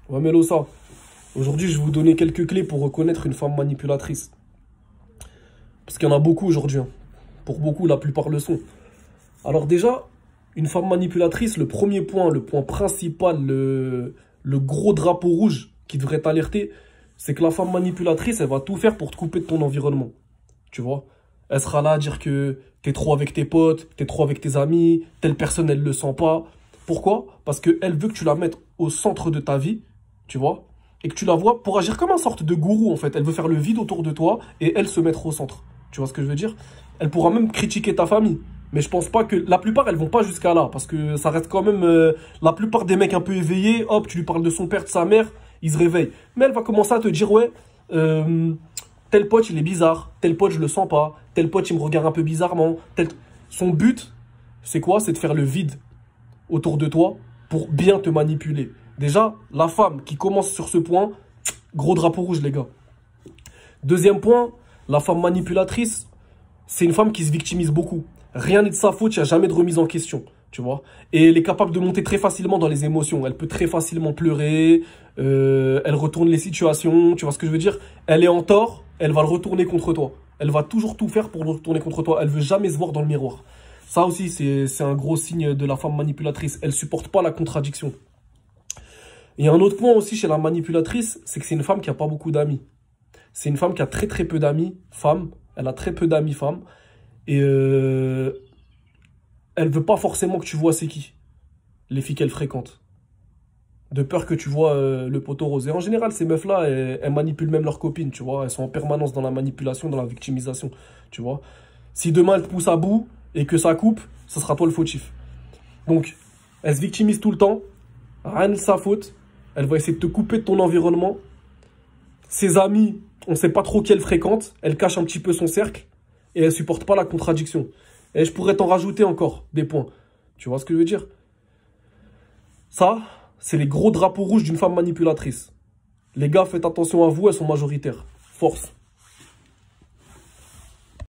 Ouais, Melosa, aujourd'hui, je vais vous donner quelques clés pour reconnaître une femme manipulatrice. Parce qu'il y en a beaucoup aujourd'hui, hein. Pour beaucoup, la plupart le sont. Alors déjà, une femme manipulatrice, le premier point, le point principal, le gros drapeau rouge qui devrait t'alerter, c'est que la femme manipulatrice, elle va tout faire pour te couper de ton environnement. Tu vois? Elle sera là à dire que t'es trop avec tes potes, t'es trop avec tes amis, telle personne, elle le sent pas. Pourquoi? Parce qu'elle veut que tu la mettes au centre de ta vie, tu vois? Et que tu la vois pour agir comme une sorte de gourou, en fait. Elle veut faire le vide autour de toi et elle se mettre au centre. Tu vois ce que je veux dire? Elle pourra même critiquer ta famille. Mais je pense pas que... La plupart, elles vont pas jusqu'à là. Parce que ça reste quand même... la plupart des mecs un peu éveillés, hop, tu lui parles de son père, de sa mère, ils se réveillent. Mais elle va commencer à te dire, ouais, tel pote, il est bizarre. Tel pote, je le sens pas. Tel pote, il me regarde un peu bizarrement. Son but, c'est quoi? C'est de faire le vide autour de toi pour bien te manipuler. Déjà, la femme qui commence sur ce point, gros drapeau rouge, les gars. Deuxième point, la femme manipulatrice, c'est une femme qui se victimise beaucoup. Rien n'est de sa faute, il n'y a jamais de remise en question, tu vois. Et elle est capable de monter très facilement dans les émotions. Elle peut très facilement pleurer, elle retourne les situations, tu vois ce que je veux dire? Elle est en tort, elle va le retourner contre toi. Elle va toujours tout faire pour le retourner contre toi. Elle veut jamais se voir dans le miroir. Ça aussi, c'est un gros signe de la femme manipulatrice. Elle supporte pas la contradiction. Et un autre point aussi chez la manipulatrice, c'est que c'est une femme qui a pas beaucoup d'amis. C'est une femme qui a très très peu d'amis femmes. Elle a très peu d'amis femmes. Et elle veut pas forcément que tu vois c'est qui, les filles qu'elle fréquente. De peur que tu vois le poteau rose. Et en général, ces meufs-là, elles manipulent même leurs copines, tu vois. Elles sont en permanence dans la manipulation, dans la victimisation, tu vois. Si demain, elle te pousse à bout et que ça coupe, ce sera toi le fautif. Donc, elle se victimise tout le temps. Rien de sa faute. Elle va essayer de te couper de ton environnement. Ses amis, on ne sait pas trop qui elle fréquente. Elle cache un petit peu son cercle. Et elle supporte pas la contradiction. Et je pourrais t'en rajouter encore des points. Tu vois ce que je veux dire? Ça, c'est les gros drapeaux rouges d'une femme manipulatrice. Les gars, faites attention à vous, elles sont majoritaires. Force.